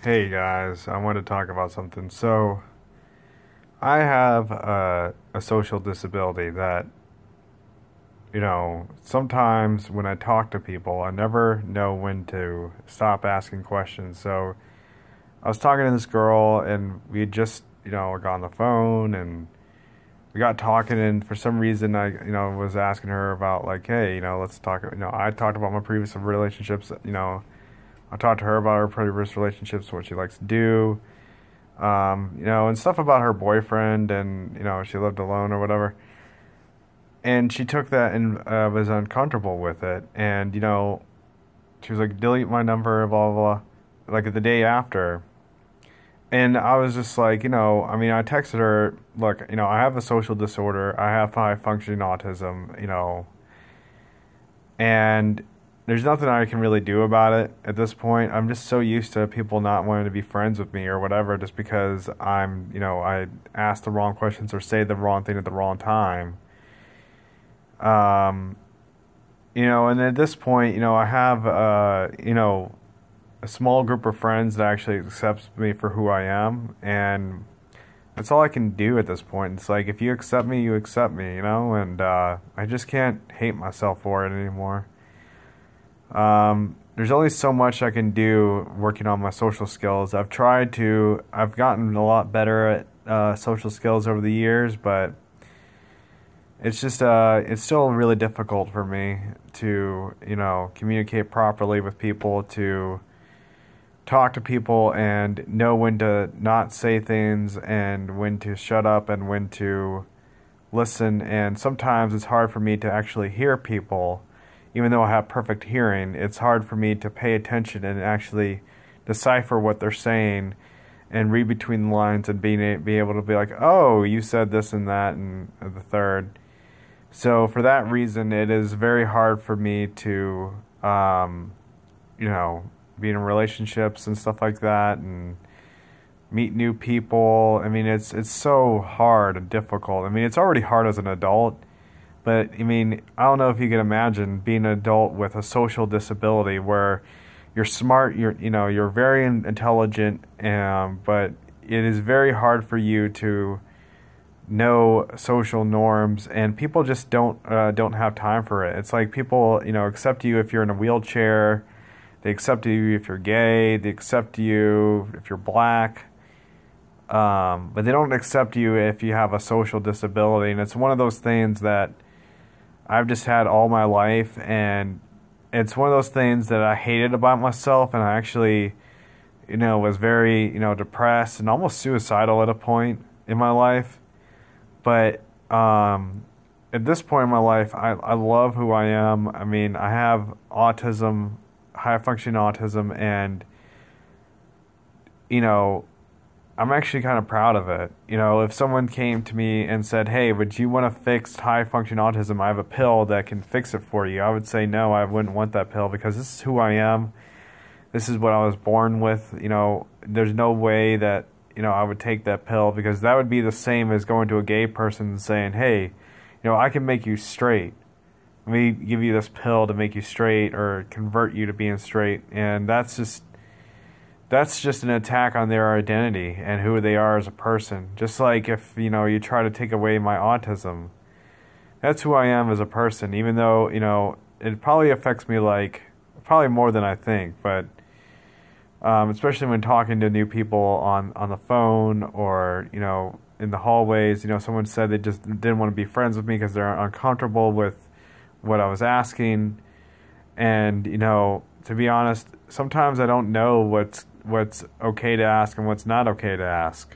Hey guys, I want to talk about something. So, I have a social disability that, sometimes when I talk to people, I never know when to stop asking questions. So, I was talking to this girl and we had just, got on the phone and we got talking, and for some reason I was asking her about, like, hey, let's talk. I talked about my previous relationships. I talked to her about her previous relationships, what she likes to do, and stuff about her boyfriend, and she lived alone or whatever. And she took that and was uncomfortable with it, and she was like, delete my number, blah blah blah, like the day after. And I was just like, I texted her, look, I have a social disorder, I have high functioning autism, and there's nothing I can really do about it at this point. I'm just so used to people not wanting to be friends with me or whatever, just because I ask the wrong questions or say the wrong thing at the wrong time. Um, and at this point, I have, a small group of friends that actually accepts me for who I am, and that's all I can do at this point. It's like, if you accept me, you accept me, and I just can't hate myself for it anymore. There's only so much I can do working on my social skills. I've gotten a lot better at social skills over the years, but it's still really difficult for me to, communicate properly with people, to talk to people and know when to not say things and when to shut up and when to listen. And sometimes it's hard for me to actually hear people. Even though I have perfect hearing, it's hard for me to pay attention and actually decipher what they're saying and read between the lines and be able to be like, oh, you said this and that and the third. So for that reason, it is very hard for me to, be in relationships and stuff like that and meet new people. I mean, it's so hard and difficult. I mean, it's already hard as an adult. But, I don't know if you can imagine being an adult with a social disability where you're smart, you're very intelligent, but it is very hard for you to know social norms, and people just don't have time for it. It's like people, accept you if you're in a wheelchair, they accept you if you're gay, they accept you if you're black, but they don't accept you if you have a social disability, and it's one of those things that I've just had all my life, and it's one of those things that I hated about myself, and I actually, was very, depressed and almost suicidal at a point in my life. But at this point in my life, I love who I am. I have autism, high functioning autism, and, I'm actually kind of proud of it. If someone came to me and said, hey, would you want to fix high function autism? I have a pill that can fix it for you. I would say no, I wouldn't want that pill, because this is who I am. This is what I was born with. There's no way that, I would take that pill, because that would be the same as going to a gay person and saying, hey, I can make you straight. Let me give you this pill to make you straight or convert you to being straight. And that's just an attack on their identity and who they are as a person. Just like if, you try to take away my autism, that's who I am as a person, even though, it probably affects me, like, probably more than I think, but especially when talking to new people on the phone or, in the hallways. Someone said they just didn't want to be friends with me because they're uncomfortable with what I was asking. And, to be honest, sometimes I don't know what's okay to ask and what's not okay to ask.